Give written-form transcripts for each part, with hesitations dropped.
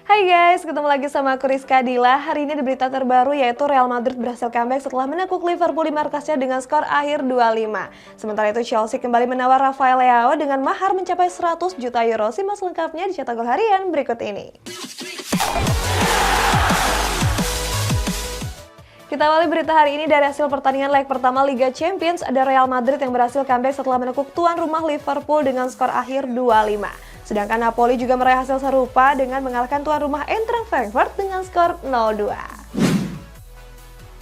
Hai guys, ketemu lagi sama aku Rizka Dila. Hari ini ada berita terbaru yaitu Real Madrid berhasil comeback setelah menekuk Liverpool di markasnya dengan skor akhir 2-5. Sementara itu Chelsea kembali menawar Rafael Leao dengan mahar mencapai 100 juta euro. Simak selengkapnya di Cetak Gol Harian berikut ini. Kita awali berita hari ini dari hasil pertandingan leg pertama Liga Champions. Ada Real Madrid yang berhasil comeback setelah menekuk tuan rumah Liverpool dengan skor akhir 2-5. Sedangkan Napoli juga meraih hasil serupa dengan mengalahkan tuan rumah Eintracht Frankfurt dengan skor 0-2.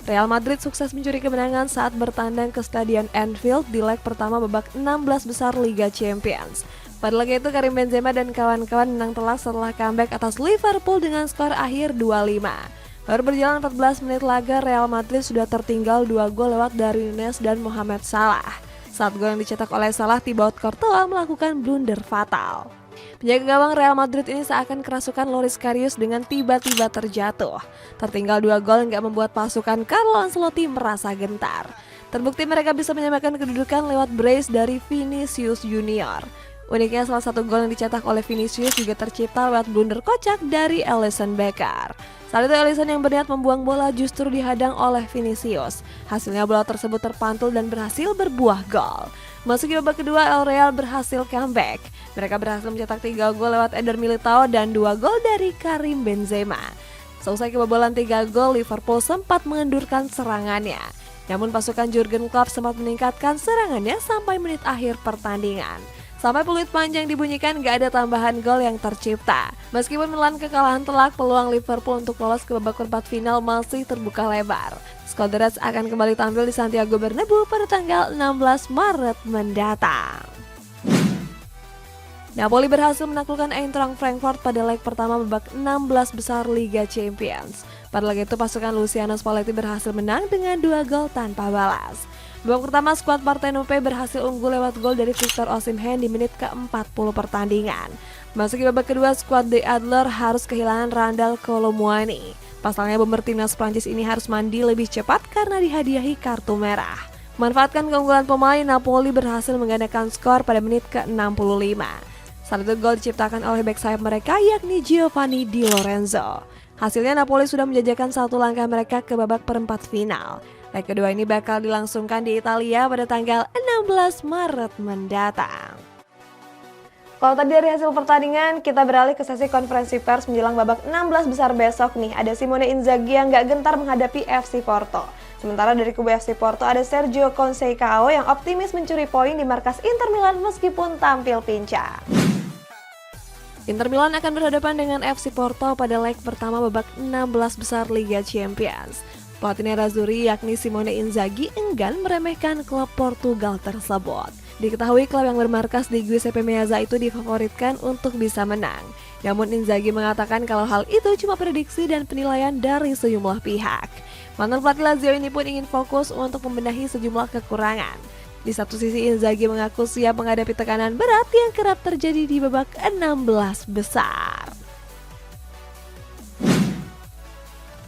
Real Madrid sukses mencuri kemenangan saat bertandang ke Stadion Anfield di leg pertama babak 16 besar Liga Champions. Pada laga itu Karim Benzema dan kawan-kawan menang telak setelah comeback atas Liverpool dengan skor akhir 2-5. Baru berjalan 14 menit laga, Real Madrid sudah tertinggal 2 gol lewat dari Nunes dan Mohamed Salah. Saat gol yang dicetak oleh Salah, Thibaut Courtois melakukan blunder fatal. Penjaga gawang Real Madrid ini seakan kerasukan Loris Karius dengan tiba-tiba terjatuh. Tertinggal 2 gol nggak membuat pasukan Carlo Ancelotti merasa gentar. Terbukti mereka bisa menyamakan kedudukan lewat brace dari Vinicius Junior. Uniknya salah satu gol yang dicetak oleh Vinicius juga tercipta lewat blunder kocak dari Alisson Becker. Saat itu Alisson yang berniat membuang bola justru dihadang oleh Vinicius. Hasilnya bola tersebut terpantul dan berhasil berbuah gol. Masuk babak kedua, El Real berhasil comeback. Mereka berhasil mencetak 3 gol lewat Eder Militao dan 2 gol dari Karim Benzema. Selesai kebobolan 3 gol, Liverpool sempat mengendurkan serangannya. Namun pasukan Jurgen Klopp sempat meningkatkan serangannya sampai menit akhir pertandingan. Sampai peluit panjang dibunyikan, gak ada tambahan gol yang tercipta. Meskipun menelan kekalahan telak, peluang Liverpool untuk lolos ke babak perempat final masih terbuka lebar. Skuad The Reds akan kembali tampil di Santiago Bernabeu pada tanggal 16 Maret mendatang. Napoli berhasil menaklukkan Eintracht Frankfurt pada leg pertama babak 16 besar Liga Champions. Pada laga itu pasukan Luciano Spalletti berhasil menang dengan 2 gol tanpa balas. Babak pertama skuad Partenope berhasil unggul lewat gol dari Victor Osimhen di menit ke-40 pertandingan. Masuk ke babak kedua, skuad The Adler harus kehilangan Randal Kolo Muani. Pasalnya bomber timnas Prancis ini harus mandi lebih cepat karena dihadiahi kartu merah. Memanfaatkan keunggulan pemain, Napoli berhasil menggandakan skor pada menit ke-65. Saat itu gol diciptakan oleh bek sayap mereka yakni Giovanni Di Lorenzo. Hasilnya Napoli sudah menjajakan satu langkah mereka ke babak perempat final. Leg kedua ini bakal dilangsungkan di Italia pada tanggal 16 Maret mendatang. Kalau tadi dari hasil pertandingan, kita beralih ke sesi konferensi pers menjelang babak 16 besar besok nih. Ada Simone Inzaghi yang gak gentar menghadapi FC Porto. Sementara dari kubu FC Porto ada Sergio Conceição yang optimis mencuri poin di markas Inter Milan meskipun tampil pincang. Inter Milan akan berhadapan dengan FC Porto pada leg pertama babak 16 besar Liga Champions. Pelatih Nerazzurri yakni Simone Inzaghi enggan meremehkan klub Portugal tersebut. Diketahui klub yang bermarkas di Giuseppe Meazza itu difavoritkan untuk bisa menang. Namun Inzaghi mengatakan kalau hal itu cuma prediksi dan penilaian dari sejumlah pihak. Mantan pelatih Lazio ini pun ingin fokus untuk membenahi sejumlah kekurangan. Di satu sisi Inzaghi mengaku siap menghadapi tekanan berat yang kerap terjadi di babak 16 besar.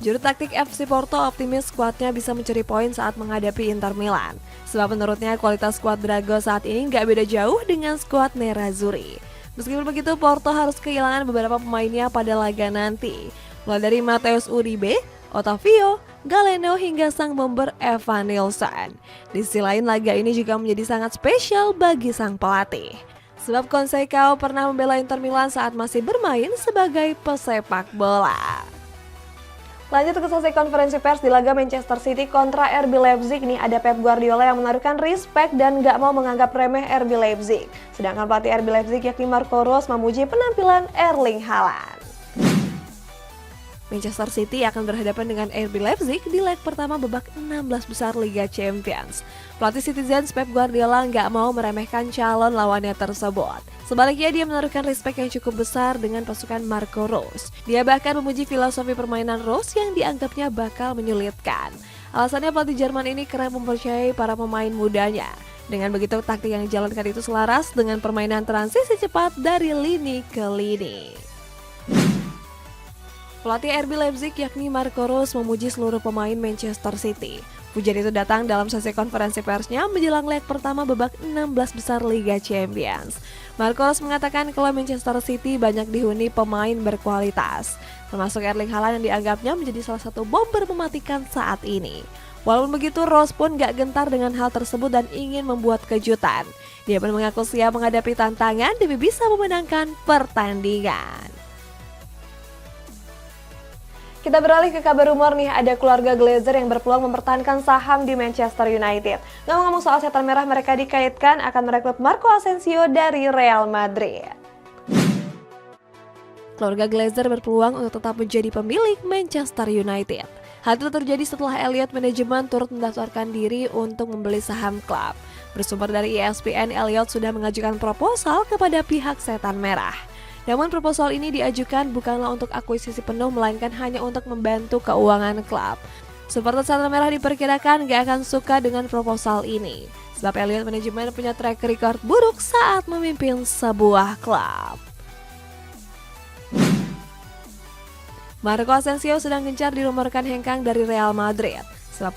Juru taktik FC Porto optimis skuadnya bisa mencuri poin saat menghadapi Inter Milan. Sebab menurutnya kualitas skuad Drago saat ini nggak beda jauh dengan skuad Nerazzurri. Meskipun begitu, Porto harus kehilangan beberapa pemainnya pada laga nanti. Mulai dari Matheus Uribe, Otavio, Galeno hingga sang bomber Evan Nilsson. Di sisi lain, laga ini juga menjadi sangat spesial bagi sang pelatih. Sebab Conceição pernah membela Inter Milan saat masih bermain sebagai pesepak bola. Lanjut ke sesi konferensi pers di laga Manchester City kontra RB Leipzig nih, ada Pep Guardiola yang menaruhkan respect dan gak mau menganggap remeh RB Leipzig. Sedangkan pelatih RB Leipzig yakni Marco Rose memuji penampilan Erling Haaland. Manchester City akan berhadapan dengan RB Leipzig di leg pertama babak 16 besar Liga Champions. Pelatih Citizens Pep Guardiola nggak mau meremehkan calon lawannya tersebut. Sebaliknya dia menaruhkan respek yang cukup besar dengan pasukan Marco Rose. Dia bahkan memuji filosofi permainan Rose yang dianggapnya bakal menyulitkan. Alasannya pelatih Jerman ini kerap mempercayai para pemain mudanya. Dengan begitu taktik yang dijalankan itu selaras dengan permainan transisi cepat dari lini ke lini. Pelatih RB Leipzig yakni Marco Rose memuji seluruh pemain Manchester City. Pujian itu datang dalam sesi konferensi persnya menjelang leg pertama babak 16 besar Liga Champions. Marco Rose mengatakan kalau Manchester City banyak dihuni pemain berkualitas, termasuk Erling Haaland yang dianggapnya menjadi salah satu bomber mematikan saat ini. Walaupun begitu, Rose pun gak gentar dengan hal tersebut dan ingin membuat kejutan. Dia pun mengaku siap menghadapi tantangan demi bisa memenangkan pertandingan. Kita beralih ke kabar rumor nih, ada keluarga Glazer yang berpeluang mempertahankan saham di Manchester United. Ngomong-ngomong soal setan merah, mereka dikaitkan akan merekrut Marco Asensio dari Real Madrid. Keluarga Glazer berpeluang untuk tetap menjadi pemilik Manchester United. Hal itu terjadi setelah Elliott Management turut mendaftarkan diri untuk membeli saham klub. Bersumber dari ESPN, Elliott sudah mengajukan proposal kepada pihak setan merah. Namun proposal ini diajukan bukanlah untuk akuisisi penuh, melainkan hanya untuk membantu keuangan klub. Supporter setan merah diperkirakan gak akan suka dengan proposal ini, sebab Elliott Management punya track record buruk saat memimpin sebuah klub. Marco Asensio sedang gencar dirumorkan hengkang dari Real Madrid, sebab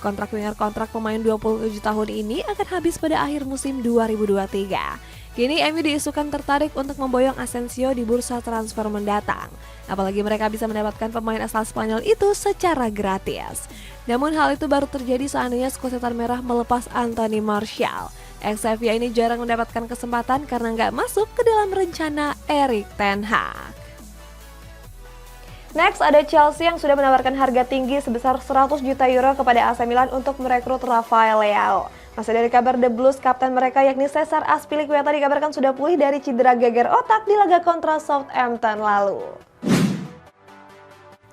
kontrak pemain 27 tahun ini akan habis pada akhir musim 2023. Kini MU diisukan tertarik untuk memboyong Asensio di bursa transfer mendatang. Apalagi mereka bisa mendapatkan pemain asal Spanyol itu secara gratis. Namun hal itu baru terjadi seandainya skuad setan merah melepas Anthony Martial. Ex-Sevilla ini jarang mendapatkan kesempatan karena nggak masuk ke dalam rencana Erik ten Hag. Next, ada Chelsea yang sudah menawarkan harga tinggi sebesar 100 juta euro kepada AC Milan untuk merekrut Rafael Leao. Masih dari kabar The Blues, kapten mereka yakni Cesar Azpilicueta dikabarkan sudah pulih dari cedera geger otak di laga kontra Southampton lalu.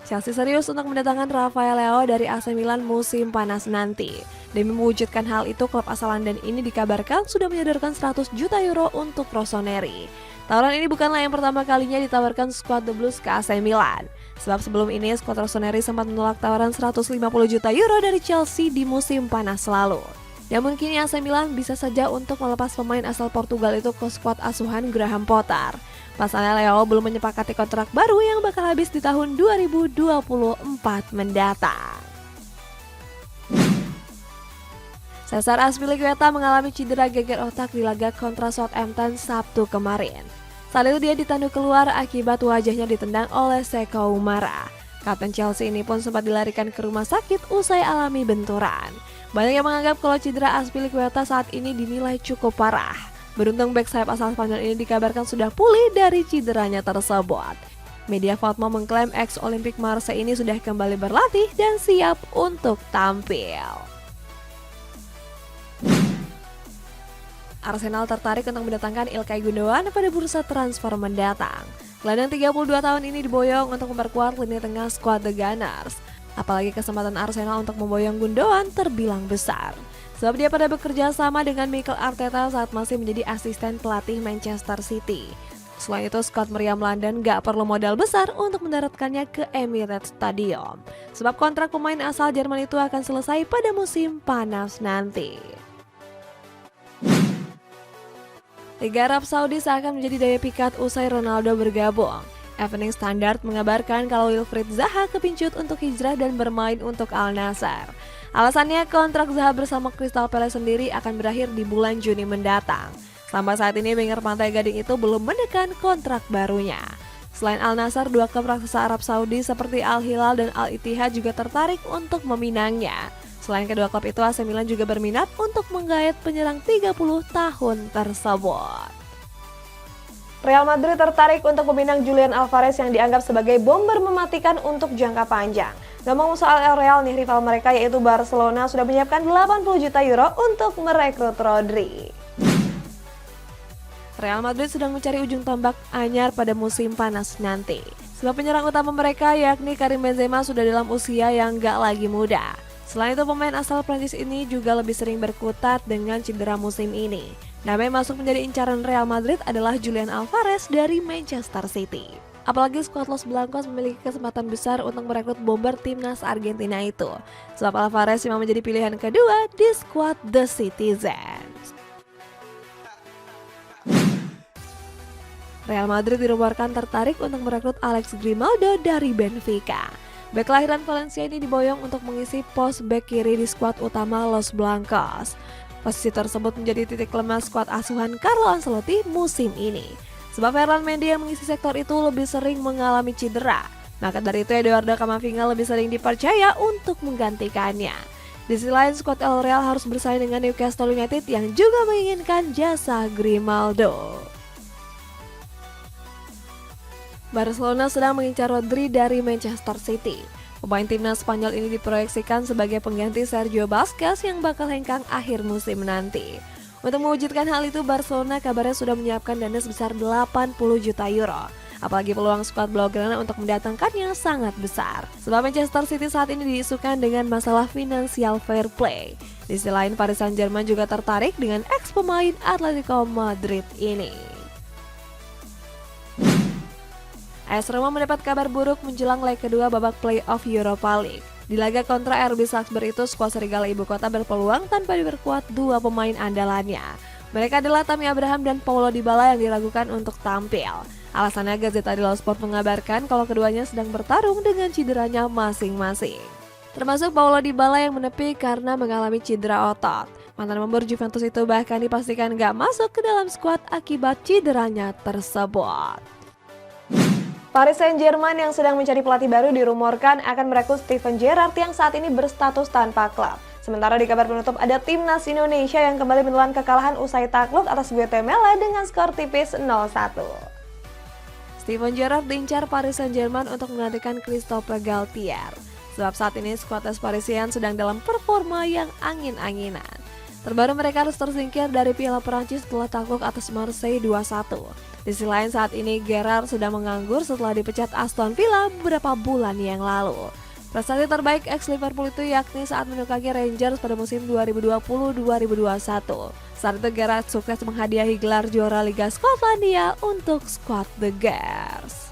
Chelsea serius untuk mendatangkan Rafael Leao dari AC Milan musim panas nanti. Demi mewujudkan hal itu, klub asal London ini dikabarkan sudah menyodorkan 100 juta euro untuk Rossoneri. Tawaran ini bukanlah yang pertama kalinya ditawarkan skuad The Blues ke AC Milan. Sebab sebelum ini skuad Rossoneri sempat menolak tawaran 150 juta euro dari Chelsea di musim panas lalu. Namun kini AC Milan bisa saja untuk melepas pemain asal Portugal itu ke skuad asuhan Graham Potter. Pasalnya Leo belum menyepakati kontrak baru yang bakal habis di tahun 2024 mendatang. Cesar Azpilicueta mengalami cedera geger otak di laga kontra Southampton Sabtu kemarin. Saat itu dia ditandu keluar akibat wajahnya ditendang oleh Seko Umara. Kapten Chelsea ini pun sempat dilarikan ke rumah sakit usai alami benturan. Banyak yang menganggap kalau cedera Azpilicueta saat ini dinilai cukup parah. Beruntung bek sayap asal Spanyol ini dikabarkan sudah pulih dari cederanya tersebut. Media Fatma mengklaim ex-Olimpik Marseille ini sudah kembali berlatih dan siap untuk tampil. Arsenal tertarik untuk mendatangkan Ilkay Gundogan pada bursa transfer mendatang. Gelandang 32 tahun ini diboyong untuk memperkuat lini tengah skuad The Gunners. Apalagi kesempatan Arsenal untuk memboyong Gundogan terbilang besar. Sebab dia pada bekerja sama dengan Mikel Arteta saat masih menjadi asisten pelatih Manchester City. Selain itu, skuad meriam London gak perlu modal besar untuk mendaratkannya ke Emirates Stadium. Sebab kontrak pemain asal Jerman itu akan selesai pada musim panas nanti. Liga Arab Saudi seakan menjadi daya pikat usai Ronaldo bergabung. Evening Standard mengabarkan kalau Wilfried Zaha kepincut untuk hijrah dan bermain untuk Al Nassr. Alasannya kontrak Zaha bersama Crystal Palace sendiri akan berakhir di bulan Juni mendatang. Sampai saat ini winger Pantai Gading itu belum menekan kontrak barunya. Selain Al Nassr, dua klub raksasa Arab Saudi seperti Al Hilal dan Al Ittihad juga tertarik untuk meminangnya. Selain kedua klub itu, AC Milan juga berminat untuk menggait penyerang 30 tahun tersebut. Real Madrid tertarik untuk meminang Julian Alvarez yang dianggap sebagai bomber mematikan untuk jangka panjang. Ngomong soal Real nih, rival mereka yaitu Barcelona sudah menyiapkan 80 juta euro untuk merekrut Rodri. Real Madrid sedang mencari ujung tombak anyar pada musim panas nanti. Sebab penyerang utama mereka yakni Karim Benzema sudah dalam usia yang gak lagi muda. Selain itu, pemain asal Prancis ini juga lebih sering berkutat dengan cedera musim ini. Nama yang masuk menjadi incaran Real Madrid adalah Julian Alvarez dari Manchester City. Apalagi skuad Los Blancos memiliki kesempatan besar untuk merekrut bomber timnas Argentina itu. Sebab Alvarez memang menjadi pilihan kedua di skuad The Citizens. Real Madrid dirumorkan tertarik untuk merekrut Alex Grimaldo dari Benfica. Bek kelahiran Valencia ini diboyong untuk mengisi pos bek kiri di skuad utama Los Blancos. Posisi tersebut menjadi titik lemah skuad asuhan Carlo Ancelotti musim ini. Sebab Ferland Mendy yang mengisi sektor itu lebih sering mengalami cedera. Maka dari itu Eduardo Camavinga lebih sering dipercaya untuk menggantikannya. Di sisi lain, skuad El Real harus bersaing dengan Newcastle United yang juga menginginkan jasa Grimaldo. Barcelona sedang mengincar Rodri dari Manchester City. Pemain timnas Spanyol ini diproyeksikan sebagai pengganti Sergio Busquets yang bakal hengkang akhir musim nanti. Untuk mewujudkan hal itu, Barcelona kabarnya sudah menyiapkan dana sebesar 80 juta euro. Apalagi peluang skuad Blaugrana untuk mendatangkannya sangat besar. Sebab Manchester City saat ini diisukan dengan masalah finansial fair play. Di sisi lain, Paris Saint-Germain juga tertarik dengan ex pemain Atletico Madrid ini. AS Roma mendapat kabar buruk menjelang leg kedua babak play-off Europa League. Di laga kontra RB Salzburg itu, skuad Serigala Ibu Kota berpeluang tanpa diperkuat dua pemain andalannya. Mereka adalah Tammy Abraham dan Paulo Dybala yang diragukan untuk tampil. Alasannya, Gazzetta dello Sport mengabarkan kalau keduanya sedang bertarung dengan cederanya masing-masing. Termasuk Paulo Dybala yang menepi karena mengalami cedera otot. Mantan pemburu Juventus itu bahkan dipastikan gak masuk ke dalam skuad akibat cederanya tersebut. Paris Saint-Germain yang sedang mencari pelatih baru dirumorkan akan merekrut Steven Gerrard yang saat ini berstatus tanpa klub. Sementara di kabar penutup ada timnas Indonesia yang kembali menelan kekalahan usai takluk atas Guatemala dengan skor tipis 0-1. Steven Gerrard diincar Paris Saint-Germain untuk menggantikan Christophe Galtier. Sebab saat ini skuad Les Parisiens sedang dalam performa yang angin-anginan. Terbaru mereka harus tersingkir dari Piala Perancis setelah takluk atas Marseille 2-1. Di sisi lain saat ini Gerrard sudah menganggur setelah dipecat Aston Villa beberapa bulan yang lalu. Prestasi terbaik ex-Liverpool itu yakni saat menukangi Rangers pada musim 2020-2021. Saat itu Gerrard sukses menghadiahi gelar juara Liga Skotlandia untuk skuad The Gunners.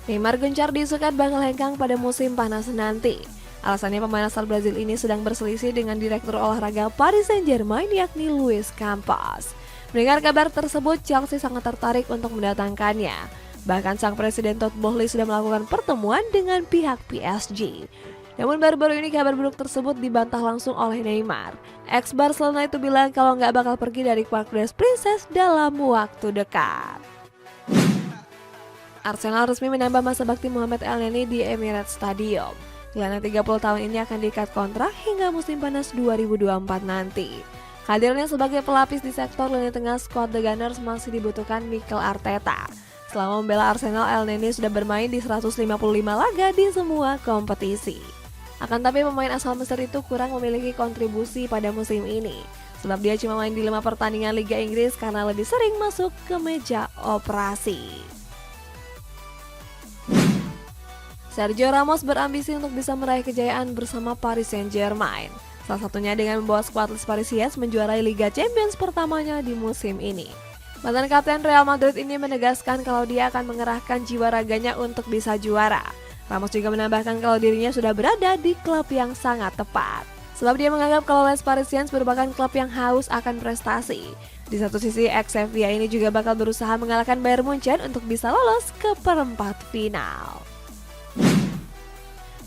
Neymar gencar diisukan bakal hengkang pada musim panas nanti. Alasannya pemain asal Brazil ini sedang berselisih dengan direktur olahraga Paris Saint-Germain yakni Luis Campos. Mendengar kabar tersebut, Chelsea sangat tertarik untuk mendatangkannya. Bahkan sang presiden Todd Boehly sudah melakukan pertemuan dengan pihak PSG. Namun baru-baru ini kabar buruk tersebut dibantah langsung oleh Neymar. Ex-Barcelona itu bilang kalau nggak bakal pergi dari Parc des Princes dalam waktu dekat. Arsenal resmi menambah masa bakti Mohamed Elneny di Emirates Stadium. Gelandang 30 tahun ini akan diikat kontrak hingga musim panas 2024 nanti. Hadirnya sebagai pelapis di sektor lini tengah skuad The Gunners masih dibutuhkan Mikel Arteta. Selama membela Arsenal, Elneny sudah bermain di 155 laga di semua kompetisi. Akan tapi pemain asal Mesir itu kurang memiliki kontribusi pada musim ini. Sebab dia cuma main di 5 pertandingan Liga Inggris karena lebih sering masuk ke meja operasi. Sergio Ramos berambisi untuk bisa meraih kejayaan bersama Paris Saint-Germain. Salah satunya dengan membawa skuad Les Parisiens menjuarai Liga Champions pertamanya di musim ini. Mantan kapten Real Madrid ini menegaskan kalau dia akan mengerahkan jiwa raganya untuk bisa juara. Ramos juga menambahkan kalau dirinya sudah berada di klub yang sangat tepat. Sebab dia menganggap kalau Les Parisiens merupakan klub yang haus akan prestasi. Di satu sisi, ex-Sevilla ini juga bakal berusaha mengalahkan Bayern Munchen untuk bisa lolos ke perempat final.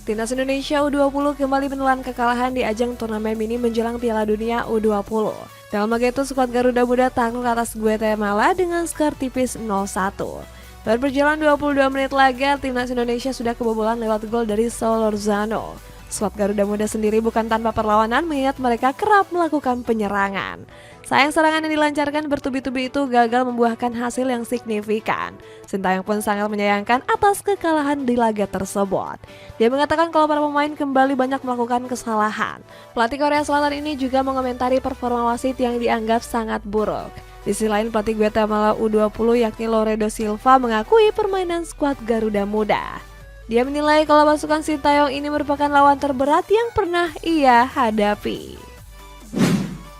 Timnas Indonesia U20 kembali menelan kekalahan di ajang turnamen mini menjelang Piala Dunia U20. Dalam laga itu, skuad Garuda Muda takluk atas Guatemala dengan skor tipis 0-1. Baru berjalan 22 menit laga, Timnas Indonesia sudah kebobolan lewat gol dari Solorzano. Skuad Garuda Muda sendiri bukan tanpa perlawanan mengingat mereka kerap melakukan penyerangan. Sayang serangan yang dilancarkan bertubi-tubi itu gagal membuahkan hasil yang signifikan. Sintayong pun sangat menyayangkan atas kekalahan di laga tersebut. Dia mengatakan kalau para pemain kembali banyak melakukan kesalahan. Pelatih Korea Selatan ini juga mengomentari performa wasit yang dianggap sangat buruk. Di sisi lain, pelatih Guatemala U20 yakni Loredo Silva mengakui permainan skuad Garuda Muda. Dia menilai kalau pasukan Sintayong ini merupakan lawan terberat yang pernah ia hadapi.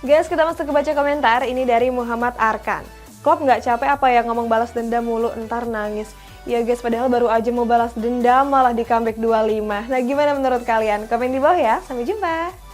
Guys, kita masuk ke baca komentar. Ini dari Muhammad Arkan. Klopp nggak capek apa ya ngomong balas dendam mulu, entar nangis. Ya guys, padahal baru aja mau balas dendam malah di comeback 25. Nah, gimana menurut kalian? Komen di bawah ya. Sampai jumpa.